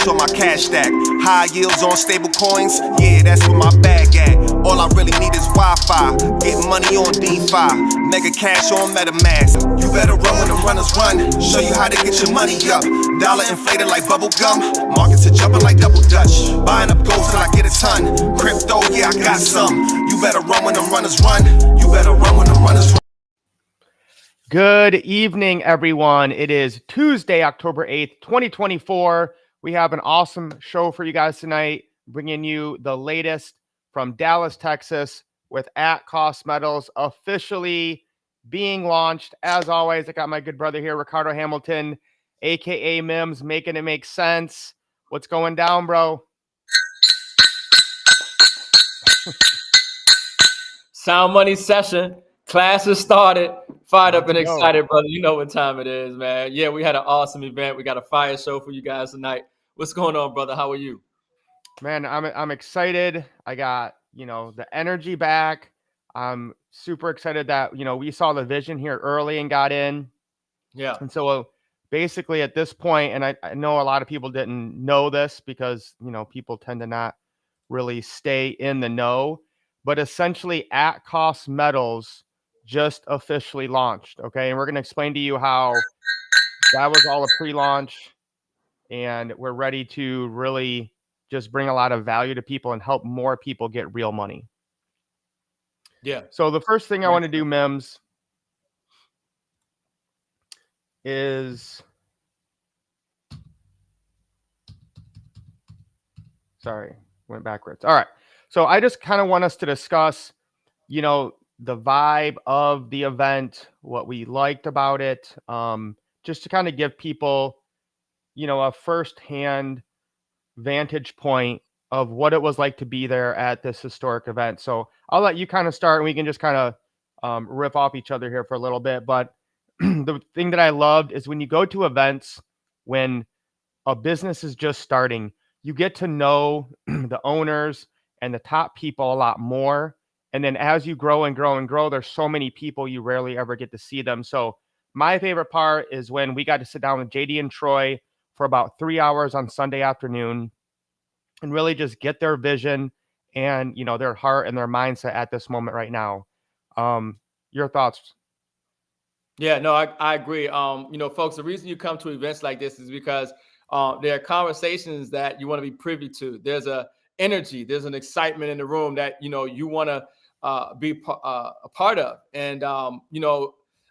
cash on my cash stack. High yields on stable coins, yeah, that's where my bag at. All I really need is Wi-Fi, get money on DeFi, mega cash on MetaMask. You better run when the runners run, show you how to get your money up. Dollar inflated like bubble gum, markets are jumping like double dutch. Buying up gold till I get a ton, crypto, yeah, I got some. You better run when the runners run, you better run when the runners run. Good evening, everyone. It is Tuesday, October 8th, 2024. We have an awesome show for you guys tonight, bringing you the latest from Dallas, Texas, with at-cost metals officially being launched. As always, I got my good brother here, Ricardo Hamilton, a.k.a. M.I.M.S, making it make sense. What's going down, bro? Sound Money session. Class has started. Fired up and excited, brother. You know what time it is, man. Yeah, we had an awesome event. We got a fire show for you guys tonight. What's going on, brother? How are you? Man, I'm excited. I got, the energy back. I'm super excited that, we saw the vision here early and got in. Yeah. And so basically at this point, and I know a lot of people didn't know this because, people tend to not really stay in the know, but essentially at cost metals just officially launched. Okay. And we're going to explain to you how that was all a pre-launch and we're ready to really just bring a lot of value to people and help more people get real money. Yeah. So the first thing I want to do, M.I.M.S, is sorry, went backwards. All right. So I just kind of want us to discuss, the vibe of the event, what we liked about it, just to kind of give people, a firsthand vantage point of what it was like to be there at this historic event. So I'll let you kind of start and we can just kind of rip off each other here for a little bit. But the thing that I loved is when you go to events, when a business is just starting, you get to know the owners and the top people a lot more. And then as you grow and grow and grow, there's so many people you rarely ever get to see them. So my favorite part is when we got to sit down with JD and Troy for about 3 hours on Sunday afternoon and really just get their vision and, their heart and their mindset at this moment right now. Your thoughts? Yeah, no, I agree. Folks, the reason you come to events like this is because there are conversations that you want to be privy to. There's a energy, there's an excitement in the room that, you want to be a part of. And,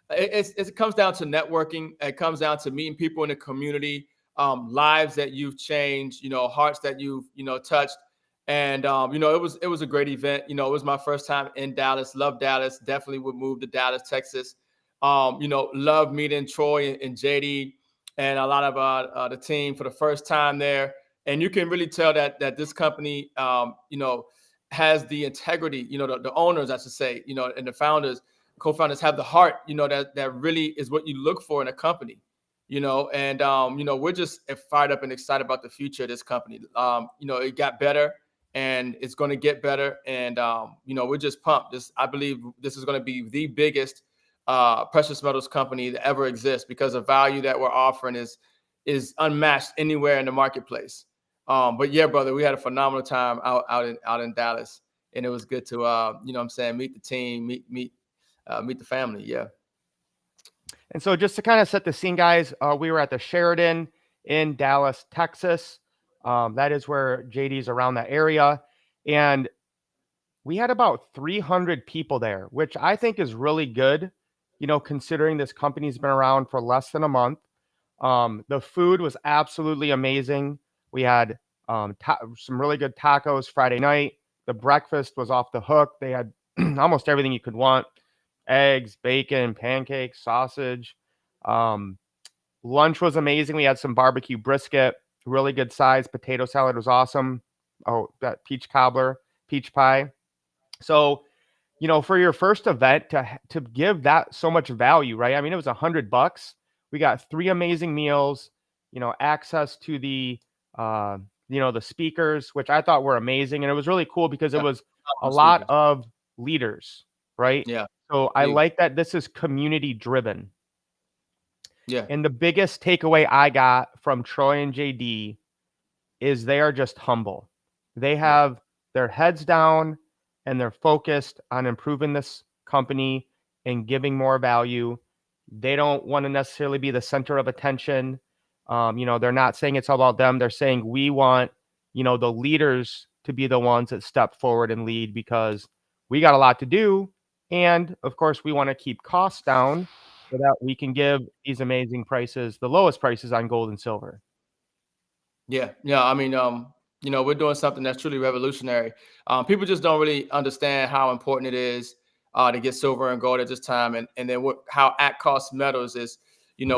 it comes down to networking. It comes down to meeting people in the community, lives that you've changed, hearts that you've, touched. And, it was a great event. It was my first time in Dallas. Love Dallas. Definitely would move to Dallas, Texas. Love meeting Troy and JD and a lot of the team for the first time there. And you can really tell that this company, has the integrity, the owners, I should say, and the founders, co-founders have the heart, that really is what you look for in a company, and, we're just fired up and excited about the future of this company. It got better and it's going to get better. And, we're just pumped. I believe this is going to be the biggest precious metals company that ever exists because the value that we're offering is unmatched anywhere in the marketplace. But yeah, brother, we had a phenomenal time out in Dallas, and it was good to meet the team, meet the family. Yeah. And so just to kind of set the scene, guys, we were at the Sheridan in Dallas, Texas. That is where JD's around that area. And we had about 300 people there, which I think is really good, considering this company's been around for less than a month. The food was absolutely amazing. We had some really good tacos Friday night. The breakfast was off the hook. They had almost everything you could want: eggs, bacon, pancakes, sausage. Lunch was amazing. We had some barbecue brisket, really good size. Potato salad was awesome. Oh, that peach cobbler, peach pie. So, for your first event to give that so much value, right? I mean, it was $100. We got 3 amazing meals, access to the, the speakers, which I thought were amazing. And it was really cool because it was a lot of leaders, right? Yeah. So I like that this is community driven. Yeah. And the biggest takeaway I got from Troy and JD is they are just humble. They have their heads down and they're focused on improving this company and giving more value. They don't want to necessarily be the center of attention. They're not saying it's all about them. They're saying we want, the leaders to be the ones that step forward and lead because we got a lot to do. And of course, we want to keep costs down so that we can give these amazing prices, the lowest prices on gold and silver. Yeah, yeah. I mean, we're doing something that's truly revolutionary. People just don't really understand how important it is to get silver and gold at this time, and then how at cost metals is,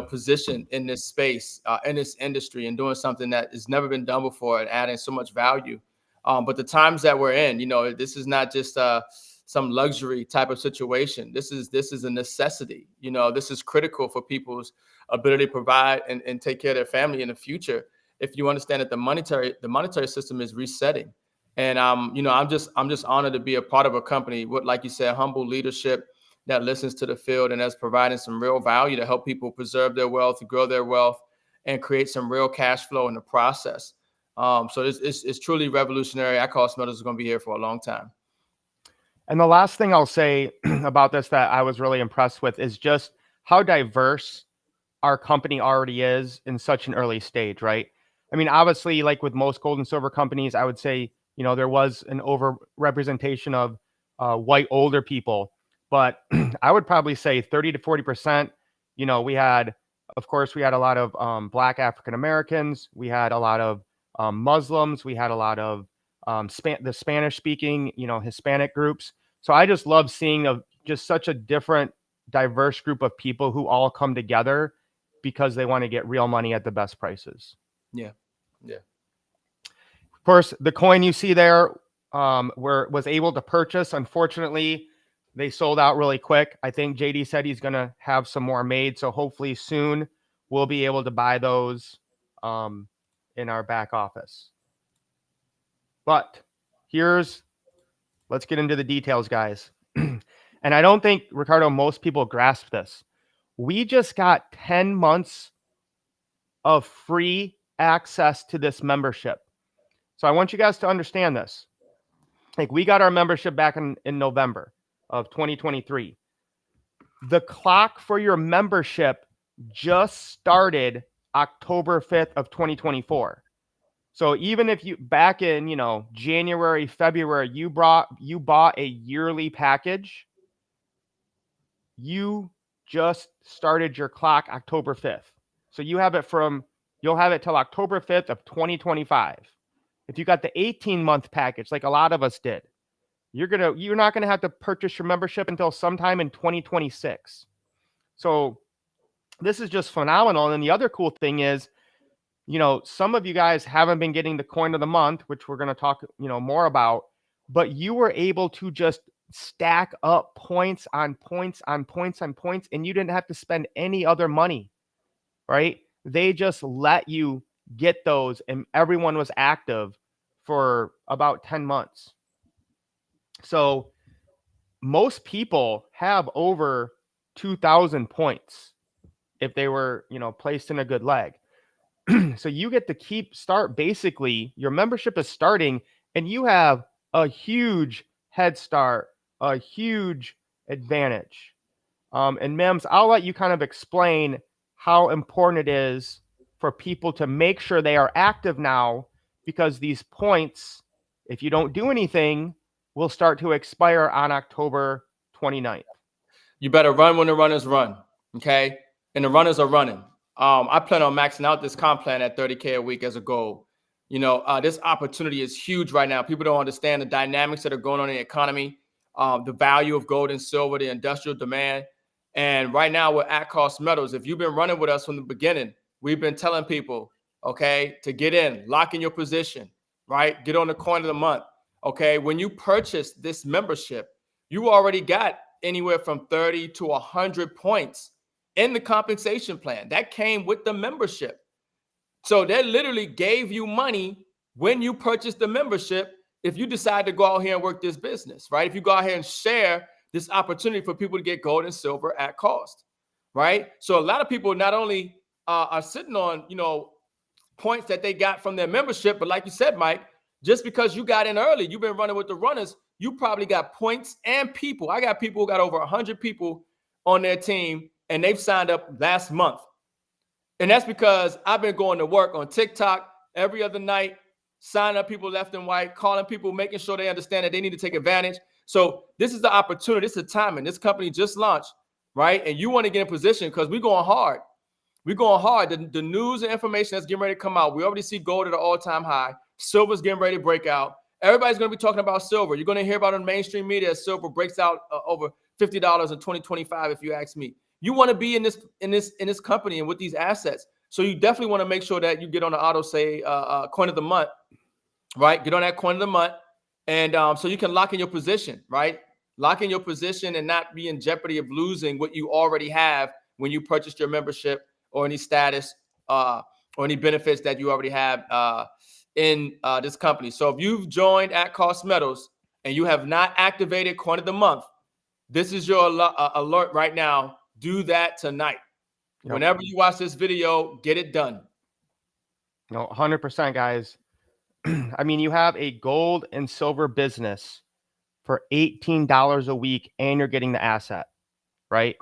positioned in this space, in this industry, and doing something that has never been done before and adding so much value. But the times that we're in, this is not just some luxury type of situation. This is a necessity. This is critical for people's ability to provide and take care of their family in the future. If you understand that the monetary system is resetting, and I'm just honored to be a part of a company with, like you said, humble leadership that listens to the field and that's providing some real value to help people preserve their wealth, grow their wealth, and create some real cash flow in the process. So it's truly revolutionary. Cost metals is going to be here for a long time. And the last thing I'll say about this that I was really impressed with is just how diverse our company already is in such an early stage, right? I mean, obviously, like with most gold and silver companies, I would say, there was an overrepresentation of white older people, but I would probably say 30 to 40%, we had, of course, we had a lot of Black African Americans, we had a lot of Muslims, we had a lot of the Spanish speaking, Hispanic groups. So I just love seeing just such a different, diverse group of people who all come together because they want to get real money at the best prices. Yeah. Yeah. Of course, the coin you see there was able to purchase. Unfortunately, they sold out really quick. I think JD said he's going to have some more made. So hopefully soon we'll be able to buy those in our back office. But let's get into the details, guys. And I don't think, Ricardo, most people grasp this. We just got 10 months of free access to this membership. So I want you guys to understand this. Like, we got our membership back in November of 2023. The clock for your membership just started October 5th of 2024. So even if you back in, January, February, you bought a yearly package, you just started your clock October 5th. So you'll have it till October 5th of 2025. If you got the 18-month package, like a lot of us did, you're not gonna have to purchase your membership until sometime in 2026. So this is just phenomenal. And then the other cool thing is, some of you guys haven't been getting the coin of the month, which we're gonna talk, more about, but you were able to just stack up points on points on points on points, and you didn't have to spend any other money, right? They just let you get those, and everyone was active for about 10 months. So most people have over 2,000 points if they were, placed in a good leg. So you get to start basically, your membership is starting, and you have a huge head start, a huge advantage. And M.I.M.S, I'll let you kind of explain how important it is for people to make sure they are active now, because these points, if you don't do anything, will start to expire on October 29th. You better run when the runners run, okay? And the runners are running. I plan on maxing out this comp plan at 30K a week as a goal. This opportunity is huge right now. People don't understand the dynamics that are going on in the economy, the value of gold and silver, the industrial demand. And right now we're at cost metals. If you've been running with us from the beginning, we've been telling people, okay, to get in, lock in your position, right? Get on the coin of the month. Okay, when you purchase this membership, you already got anywhere from 30 to 100 points in the compensation plan. That came with the membership. So they literally gave you money when you purchased the membership if you decide to go out here and work this business, right? If you go out here and share this opportunity for people to get gold and silver at cost, right? So a lot of people not only are sitting on, points that they got from their membership. But like you said, Mike, just because you got in early, you've been running with the runners, you probably got points and people. I got people who got over 100 people on their team, and they've signed up last month. And that's because I've been going to work on TikTok every other night, signing up people left and right, calling people, making sure they understand that they need to take advantage. So this is the opportunity. This is the timing. This company just launched, right? And you want to get in position because we're going hard. We're going hard. The news and information that's getting ready to come out. We already see gold at an all-time high. Silver's getting ready to break out. Everybody's going to be talking about silver. You're going to hear about it on mainstream media as silver breaks out over $50 in 2025, if you ask me. You want to be in this company and with these assets. So you definitely want to make sure that you get on the auto say coin of the month, right? Get on that coin of the month. And so you can lock in your position, right? Lock in your position and not be in jeopardy of losing what you already have when you purchased your membership or any status or any benefits that you already have in this company. So if you've joined at Cost Metals and you have not activated coin of the month, this is your alert right now. Do that tonight. Yep. Whenever you watch this video, get it done. No, 100%, guys. I mean, you have a gold and silver business for $18 a week, and you're getting the asset, right?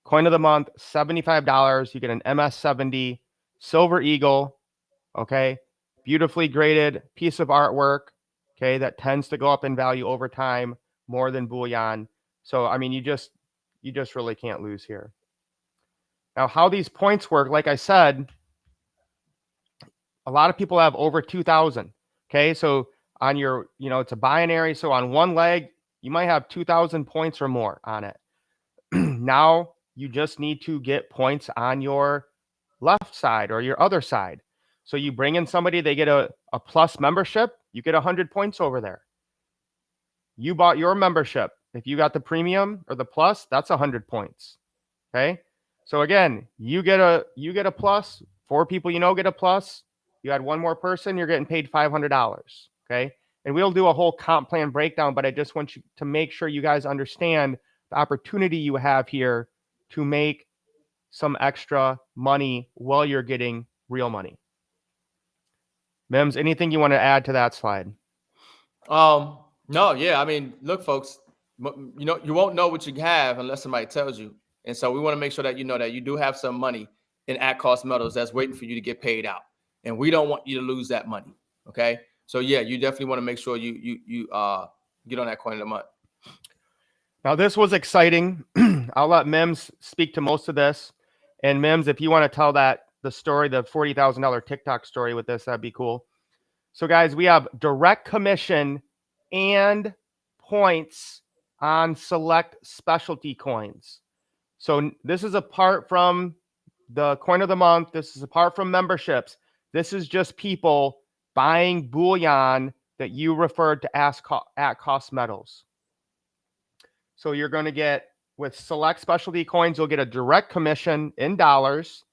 Coin of the month, $75. You get an MS 70 Silver Eagle, okay? Beautifully graded piece of artwork, okay? That tends to go up in value over time more than bullion. So, I mean, you just really can't lose here. Now, how these points work, like I said, a lot of people have over 2,000. Okay, so on your, it's a binary. So on one leg, you might have 2,000 points or more on it. Now you just need to get points on your left side or your other side. So you bring in somebody, they get a plus membership, you get 100 points over there. You bought your membership. If you got the premium or the plus, that's 100 points. Okay, so again, you get a plus. 4 people get a plus. You had one more person, you're getting paid $500, okay? And we'll do a whole comp plan breakdown, but I just want you to make sure you guys understand the opportunity you have here to make some extra money while you're getting real money. M.I.M.S, anything you want to add to that slide? No, yeah. I mean, look, folks, you won't know what you have unless somebody tells you. And so we want to make sure that you know that you do have some money in at cost metals that's waiting for you to get paid out. And we don't want you to lose that money. Okay. So yeah, you definitely want to make sure you get on that coin of the month. Now this was exciting. I'll let M.I.M.S speak to most of this. And M.I.M.S, if you want to tell the story, the $40,000 TikTok story with this, that'd be cool. So guys, we have direct commission and points on select specialty coins. So this is apart from the coin of the month. This is apart from memberships. This is just people buying bullion that you referred to as at cost metals. So you're going to get, with select specialty coins, you'll get a direct commission in dollars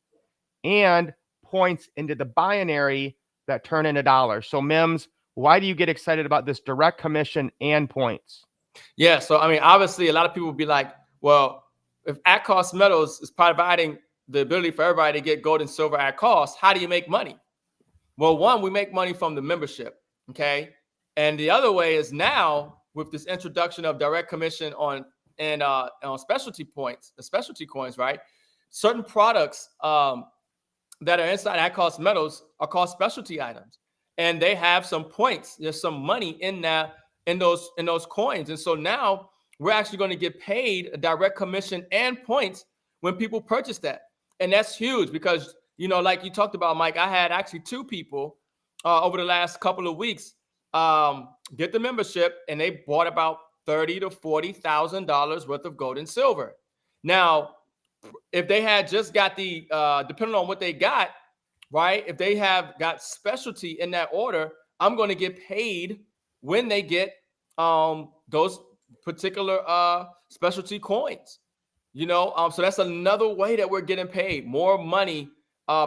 and points into the binary that turn into dollars. So M.I.M.S, why do you get excited about this direct commission and points? Yeah. So, I mean, obviously a lot of people will be like, well, if at cost metals is providing the ability for everybody to get gold and silver at cost, how do you make money? Well, one, we make money from the membership, okay? And the other way is now with this introduction of direct commission on specialty points, the specialty coins, right? Certain products that are inside at cost metals are called specialty items, and they have some points. There's some money in that in those coins, and so now we're actually going to get paid a direct commission and points when people purchase that, and that's huge because, like you talked about, Mike, I had actually 2 people over the last couple of weeks get the membership, and they bought about $30,000 to $40,000 worth of gold and silver. Now, if they had just got the, depending on what they got, right? If they have got specialty in that order, I'm going to get paid when they get those particular specialty coins. So that's another way that we're getting paid more money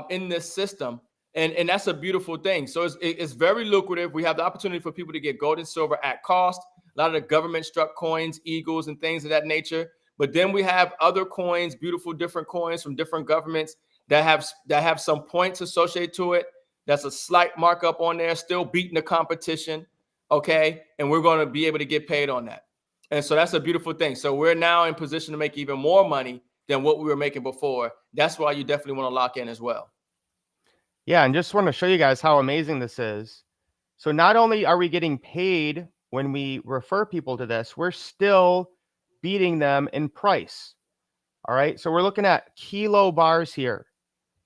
in this system, and that's a beautiful thing. So it's very lucrative. We have the opportunity for people to get gold and silver at cost. A lot of the government struck coins, eagles, and things of that nature. But then we have other coins, beautiful different coins from different governments that have some points associated to it. That's a slight markup on there, still beating the competition. Okay. And we're going to be able to get paid on that. And so that's a beautiful thing. So we're now in position to make even more money than what we were making before. That's why you definitely want to lock in as well. Yeah, and just want to show you guys how amazing this is. So not only are we getting paid when we refer people to this, we're still beating them in price. All right. So we're looking at kilo bars here.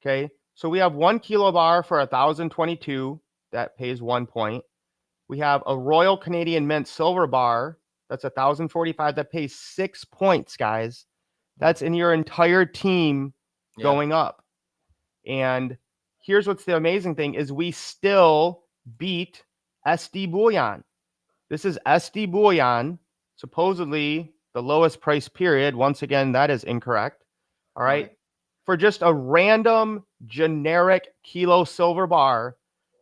Okay. So we have 1 kilo bar for 1,022 that pays 1 point. We have a Royal Canadian Mint silver bar that's 1,045 that pays 6 points, guys. That's in your entire team going up. And here's what's the amazing thing is we still beat SD Bullion. This is SD Bullion, supposedly the lowest price period. Once again, that is incorrect. All right. For just a random generic kilo silver bar,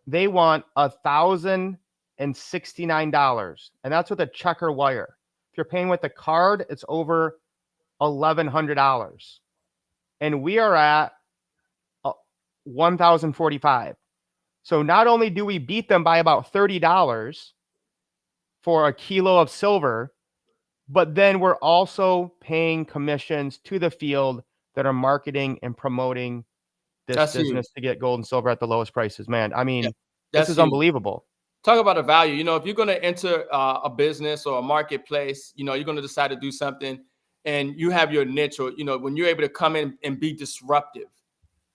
they want $1,069. And that's with a checker wire. If you're paying with a card, it's over $1,100. And we are at 1,045. So not only do we beat them by about $30 for a kilo of silver, but then we're also paying commissions to the field that are marketing and promoting this business to get gold and silver at the lowest prices. Man, I mean, this is unbelievable. Talk about a value. You know, if you're going to enter a business or a marketplace, you know, you're going to decide to do something and you have your niche, or, you know, when you're able to come in and be disruptive,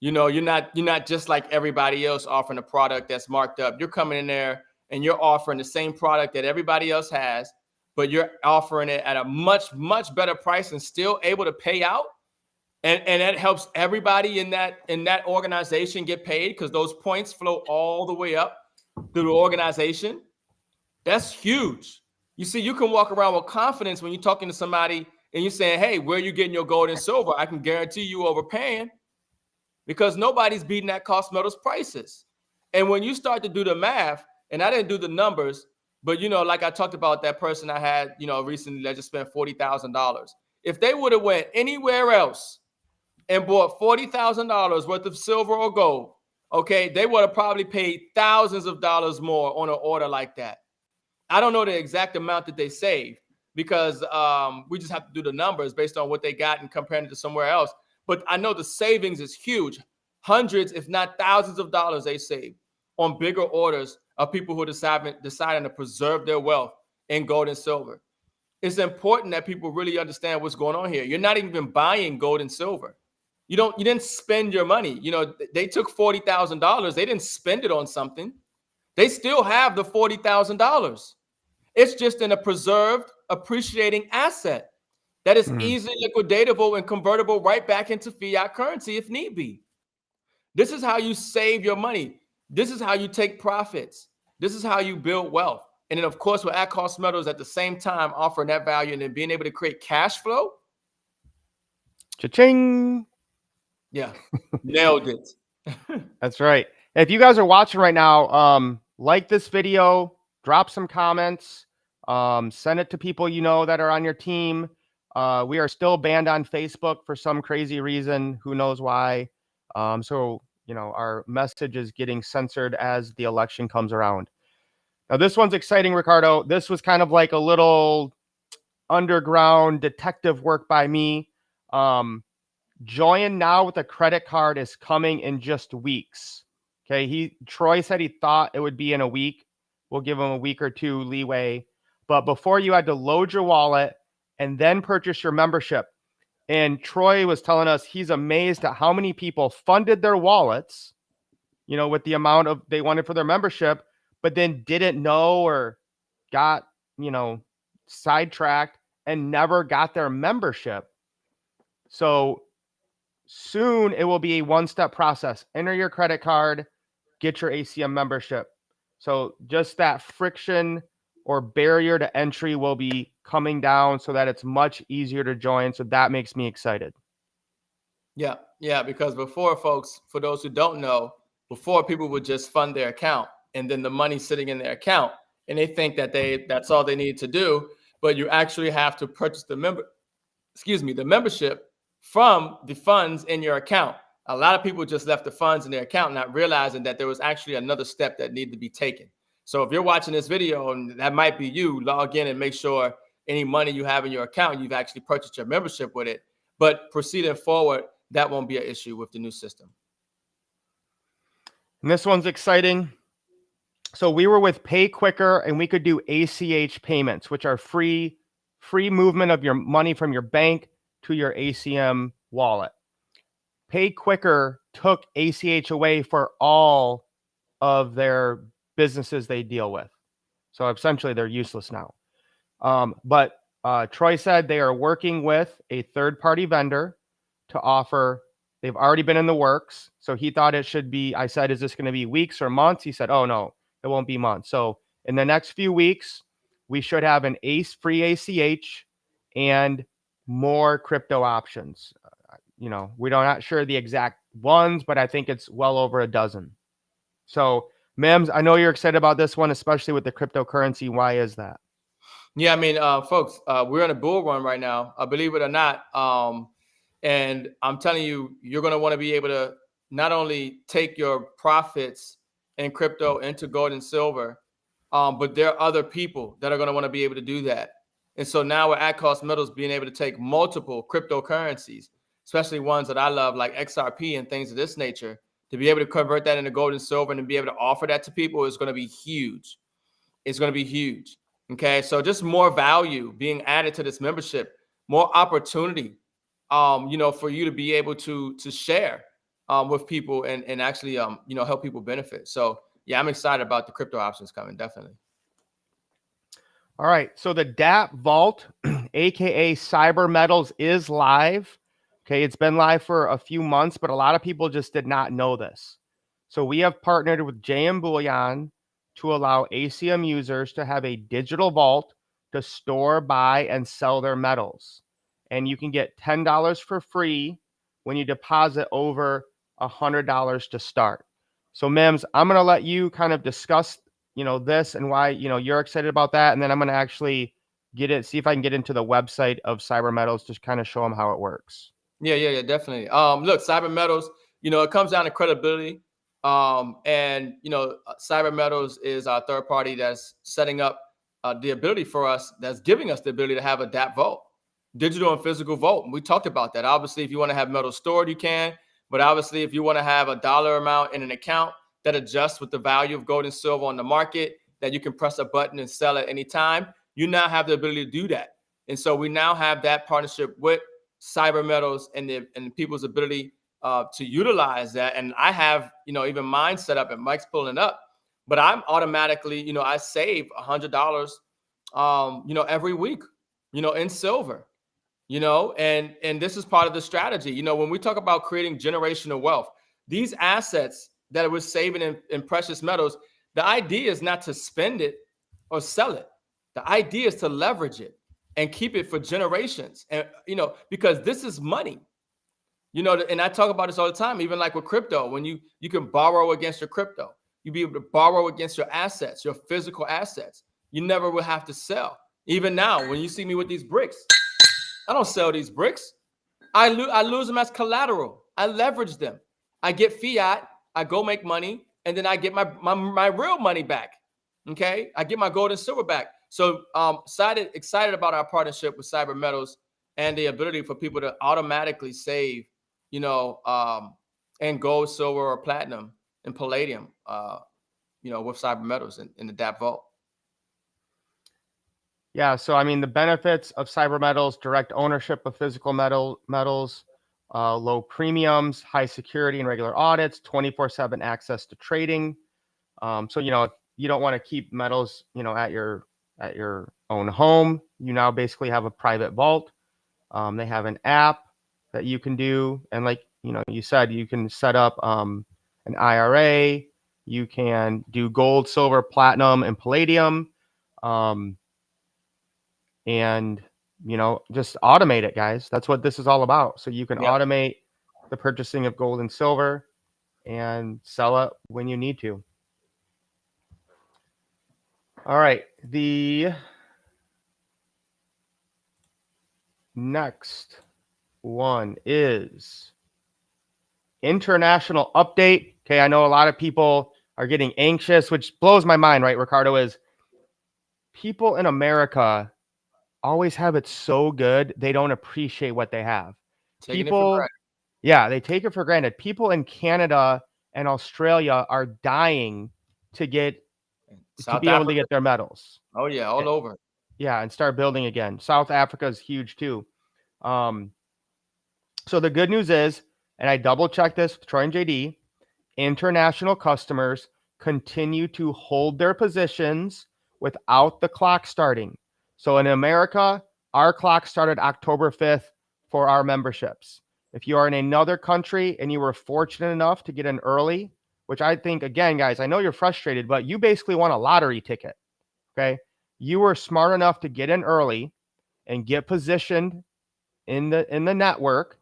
you know, you're not just like everybody else offering a product that's marked up. You're coming in there and you're offering the same product that everybody else has, but you're offering it at a much, much better price and still able to pay out. And that helps everybody in that organization get paid, because those points flow all the way up through the organization. That's huge. You see, you can walk around with confidence when you're talking to somebody and you're saying, hey, where are you getting your gold and silver? I can guarantee you overpaying, because nobody's beating that cost metals prices. And when you start to do the math, and I didn't do the numbers, but, you know, like I talked about that person I had, you know, recently that just spent $40,000. If they would have went anywhere else and bought $40,000 worth of silver or gold, okay, they would have probably paid thousands of dollars more on an order like that. I don't know the exact amount that they saved, because we just have to do the numbers based on what they got and comparing it to somewhere else. But I know the savings is huge. Hundreds, if not thousands of dollars they saved on bigger orders of people who deciding to preserve their wealth in gold and silver. It's important that people really understand what's going on here. You're not even buying gold and silver. You didn't spend your money. You know, they took $40,000. They didn't spend it on something. They still have the $40,000. It's just in a preserved, appreciating asset that is easily liquidatable and convertible right back into fiat currency if need be. This is how you save your money. This is how you take profits. This is how you build wealth. And then, of course, with at cost metals at the same time offering that value and then being able to create cash flow. Cha-ching. Yeah, nailed it. That's right. If you guys are watching right now, like this video, drop some comments, send it to people you know that are on your team. We are still banned on Facebook for some crazy reason. Who knows why? So, you know, our message is getting censored as the election comes around. Now, this one's exciting, Ricardo. This was kind of like a little underground detective work by me. Join now with a credit card is coming in just weeks. Okay. Troy said he thought it would be in a week. We'll give him a week or two leeway. But before, you had to load your wallet and then purchase your membership. And Troy was telling us he's amazed at how many people funded their wallets, you know, with the amount of they wanted for their membership, but then didn't know or got, you know, sidetracked and never got their membership. So soon it will be a one-step process. Enter your credit card, get your ACM membership. So just that friction or barrier to entry will be coming down so that it's much easier to join. So that makes me excited. Yeah, because before, folks, for those who don't know, before people would just fund their account and then the money's sitting in their account and they think that that's all they need to do, but you actually have to purchase the membership from the funds in your account. A lot of people just left the funds in their account, not realizing that there was actually another step that needed to be taken. So if you're watching this video and that might be you, log in and make sure any money you have in your account, you've actually purchased your membership with it. But proceeding forward, that won't be an issue with the new system. And this one's exciting. So we were with Pay Quicker, and we could do ACH payments, which are free movement of your money from your bank to your ACM wallet. Pay Quicker took ACH away for all of their businesses they deal with. So essentially they're useless now. But Troy said they are working with a third-party vendor to offer. They've already been in the works. So he thought it should be, I said, is this going to be weeks or months? He said, oh, no, it won't be months. So in the next few weeks, we should have an free ACH and more crypto options. We're not sure the exact ones, but I think it's well over a dozen. So, M.I.M.S, I know you're excited about this one, especially with the cryptocurrency. Why is that? Yeah, I mean, folks, we're in a bull run right now, believe it or not. And I'm telling you, you're going to want to be able to not only take your profits in crypto into gold and silver, but there are other people that are going to want to be able to do that. And so now with at-cost metals being able to take multiple cryptocurrencies, especially ones that I love like XRP and things of this nature, to be able to convert that into gold and silver and to be able to offer that to people is going to be huge. It's going to be huge. Okay, so just more value being added to this membership, more opportunity, for you to be able to share with people and actually help people benefit. So yeah, I'm excited about the crypto options coming, definitely. All right, so the DApp Vault, aka Cyber Metals, is live. Okay, it's been live for a few months, but a lot of people just did not know this. So we have partnered with JM Bullion to allow ACM users to have a digital vault to store, buy, and sell their metals. And you can get $10 for free when you deposit over $100 to start. So M.I.M.S, I'm going to let you kind of discuss this and why you're excited about that, and then I'm going to actually see if I can get into the website of Cyber Metals to kind of show them how it works. Yeah, definitely. Look, Cyber Metals, it comes down to credibility. And Cyber Metals is our third party that's setting up the ability for us, that's giving us the ability to have a DApp vault, digital and physical vault. And we talked about that. Obviously, if you want to have metal stored, you can. But obviously, if you want to have a dollar amount in an account that adjusts with the value of gold and silver on the market, that you can press a button and sell at any time, you now have the ability to do that. And so we now have that partnership with Cyber Metals and people's ability to utilize that. And I have, even mine set up, and Mike's pulling up, but I'm automatically, I save $100, every week, in silver, and this is part of the strategy. When we talk about creating generational wealth, these assets that we're saving in precious metals, the idea is not to spend it or sell it. The idea is to leverage it and keep it for generations. And, because this is money, and I talk about this all the time, even like with crypto, when you can borrow against your crypto, you be able to borrow against your assets, your physical assets. You never will have to sell. Even now, when you see me with these bricks, I don't sell these bricks. I lose them as collateral. I leverage them. I get fiat. I go make money, and then I get my real money back. Okay, I get my gold and silver back. So excited about our partnership with Cyber Metals and the ability for people to automatically save, and gold, silver, or platinum and palladium, with Cyber Metals in the DApp Vault. Yeah, so I mean, the benefits of Cyber Metals: direct ownership of physical metals, low premiums, high security and regular audits, 24/7 access to trading. So if you don't want to keep metals, at your own home, you now basically have a private vault. They have an app that you can do, and like you said, you can set up an IRA. You can do gold, silver, platinum, and palladium. And just automate it, guys. That's what this is all about. So you can automate the purchasing of gold and silver and sell it when you need to. All right, the next one is International update. Okay, I know a lot of people are getting anxious, which blows my mind, right, Ricardo? Is people in America always have it so good, they don't appreciate what they have. Taking it for People, granted. yeah, they take it for granted. People in Canada and Australia are dying to get to South be able to Africa. get their medals. Oh yeah, Eh, all over. Yeah, and start building again. South Africa is huge too. Um, so the good news is, and I double checked this with Troy and JD, international customers continue to hold their positions without the clock starting. So in America, our clock started October 5th for our memberships. If you are in another country and you were fortunate enough to get in early, which I think, again, guys, I know you're frustrated, but you basically won a lottery ticket. Okay. You were smart enough to get in early and get positioned in the network,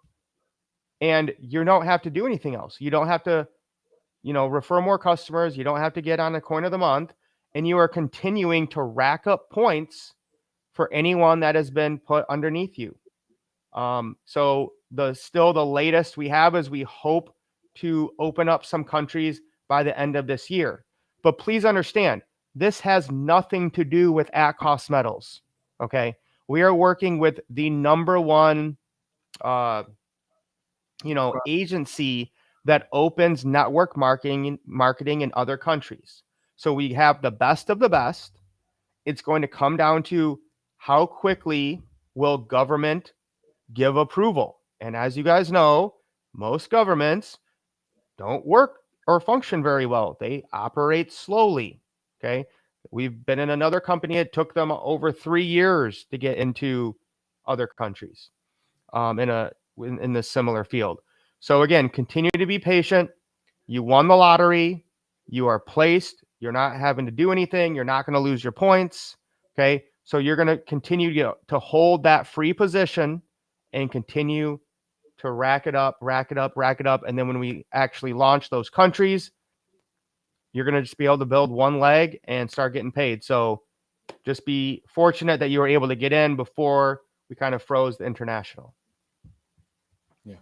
and you don't have to do anything else. You don't have to refer more customers. You don't have to get on the coin of the month, and you are continuing to rack up points for anyone that has been put underneath you. So the latest we have is we hope to open up some countries by the end of this year. But please understand, this has nothing to do with at-cost metals. Okay, we are working with the number one, agency that opens network marketing in other countries. So we have the best of the best. It's going to come down to how quickly will government give approval. And as you guys know, most governments don't work or function very well. They operate slowly. Okay. We've been in another company. It took them over 3 years to get into other countries in this similar field. So again, continue to be patient. You won the lottery. You are placed. You're not having to do anything. You're not going to lose your points. Okay. So you're going to continue to hold that free position and continue to rack it up, rack it up, rack it up. And then when we actually launch those countries, you're going to just be able to build one leg and start getting paid. So just be fortunate that you were able to get in before we kind of froze the international. Yeah.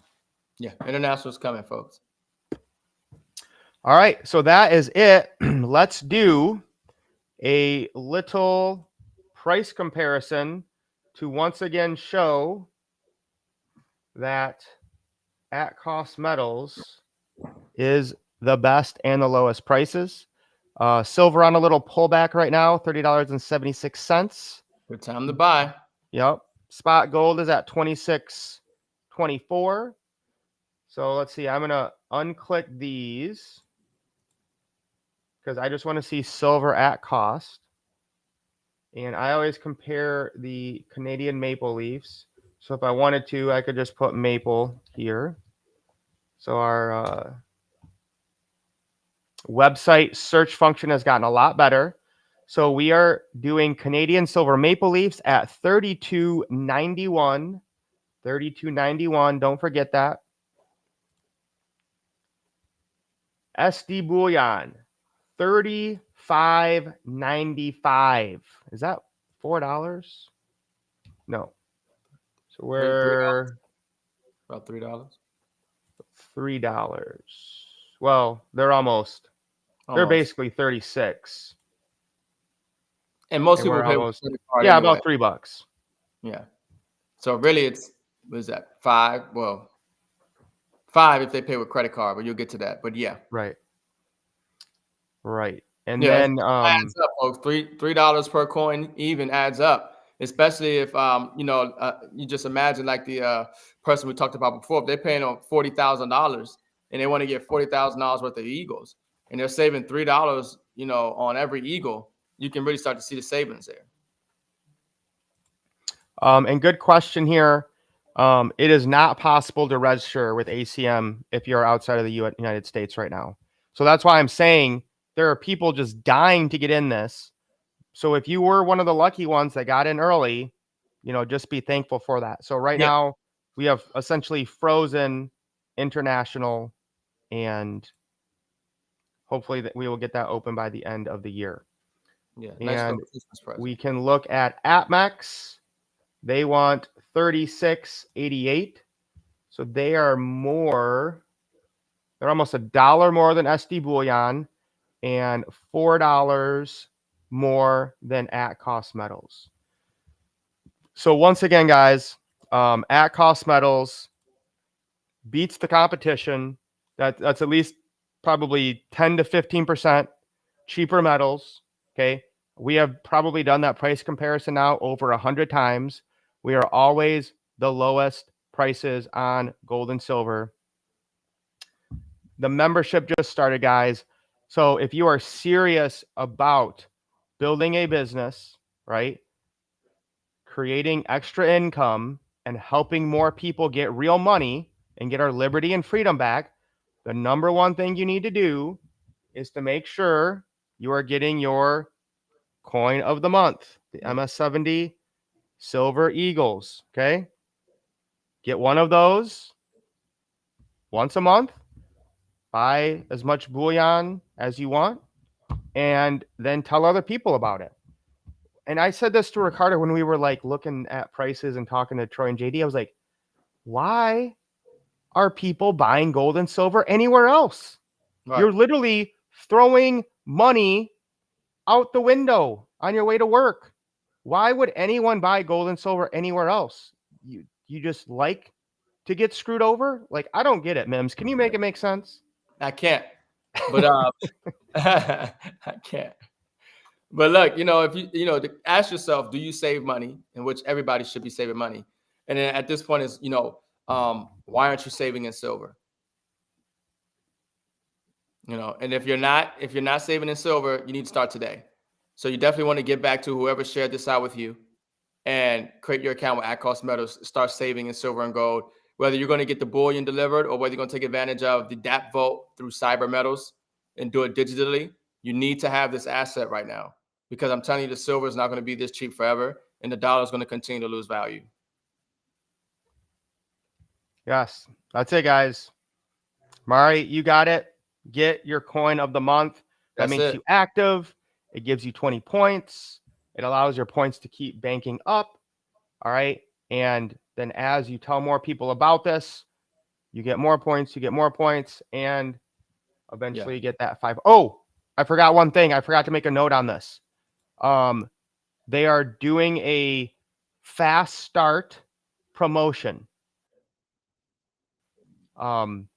Yeah. International's coming, folks. All right. So that is it. Let's do a little price comparison to once again show that at cost metals is the best and the lowest prices. Silver on a little pullback right now, $30.76. Good time to buy. Yep. Spot gold is at 26.24. So let's see. I'm going to unclick these because I just want to see silver at cost. And I always compare the Canadian maple leafs. So if I wanted to, I could just put maple here. So our website search function has gotten a lot better. So we are doing Canadian silver maple leafs at $32.91. $32.91. Don't forget that. SD bullion, $35.95. Is that $4? No. So we're about $3. $3. Well, they're almost. They're basically 36. And most And people we're pay with almost, credit card yeah, anyway. about $3. Yeah. So really it's, what is that? 5. Well, 5 if they pay with credit card, but you'll get to that. But yeah. Right. Right. And Yeah, then it adds up, folks. $3 per coin even adds up. Especially if you just imagine like the person we talked about before, if they're paying on $40,000 and they want to get $40,000 worth of eagles and they're saving $3, on every eagle, you can really start to see the savings there. and good question here. It is not possible to register with ACM if you're outside of the United States right now. So that's why I'm saying there are people just dying to get in this. So if you were one of the lucky ones that got in early, just be thankful for that. So right now we have essentially frozen international, and hopefully that we will get that open by the end of the year. Yeah, nice and little Christmas present. we can look at M.I.M.S. They want 36.88. So they are more They're almost $1 more than SD bullion and $4 more than at cost metals. So once again, guys, at cost metals beats the competition. That's at least probably 10 to 15% cheaper metals. Okay. We have probably done that price comparison now over 100 times. We are always the lowest prices on gold and silver. The membership just started, guys. So if you are serious about building a business, right, creating extra income and helping more people get real money and get our liberty and freedom back, the number one thing you need to do is to make sure you are getting your coin of the month, the MS70 Silver Eagles. Okay. Get one of those once a month. Buy as much bullion as you want, and then tell other people about it. And I said this to Ricardo when we were like looking at prices and talking to Troy and JD. I was like, why are people buying gold and silver anywhere else? Right. You're literally throwing money out the window on your way to work. Why would anyone buy gold and silver anywhere else? You just like to get screwed over? Like, I don't get it, Mims. Can you make it make sense? I can't, but I can't. But look, if to ask yourself, do you save money? In which everybody should be saving money. And then at this point is, why aren't you saving in silver? And if you're not saving in silver, you need to start today. So you definitely want to get back to whoever shared this out with you and create your account with at cost metals. Start saving in silver and gold. Whether you're going to get the bullion delivered or whether you're going to take advantage of the DAP vote through Cyber Metals and do it digitally, you need to have this asset right now, because I'm telling you, the silver is not going to be this cheap forever, and the dollar is going to continue to lose value. Yes, that's it, guys. Mari, you got it. Get your coin of the month. That makes you active. It gives you 20 points. It allows your points to keep banking up. All right. And then as you tell more people about this, you get more points, and eventually you get that 5. Oh, I forgot one thing. I forgot to make a note on this. They are doing a fast start promotion. When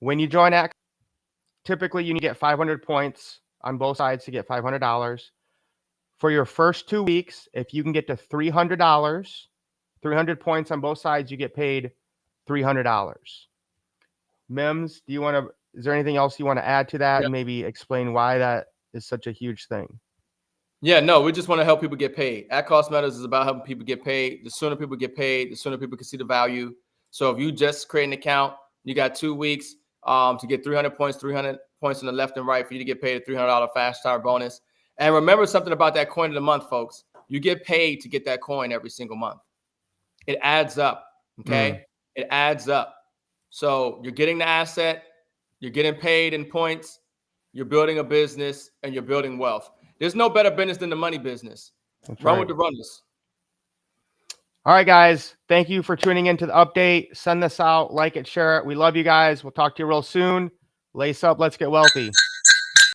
you join Act, typically you need to get 500 points on both sides to get $500. For your first 2 weeks, if you can get to $300, 300 points on both sides, you get paid $300. Mims, is there anything else you want to add to that and maybe explain why that is such a huge thing? Yeah, no, we just want to help people get paid. At Cost Matters is about helping people get paid. The sooner people get paid, the sooner people can see the value. So if you just create an account, you got 2 weeks to get 300 points on the left and right for you to get paid a $300 fast start bonus. And remember something about that coin of the month, folks. You get paid to get that coin every single month. It adds up, okay? It adds up. So you're getting the asset, you're getting paid in points, you're building a business, and you're building wealth. There's no better business than the money business. Run with the runners. All right, guys. Thank you for tuning into the update. Send this out, like it, share it. We love you guys. We'll talk to you real soon. Lace up. Let's get wealthy.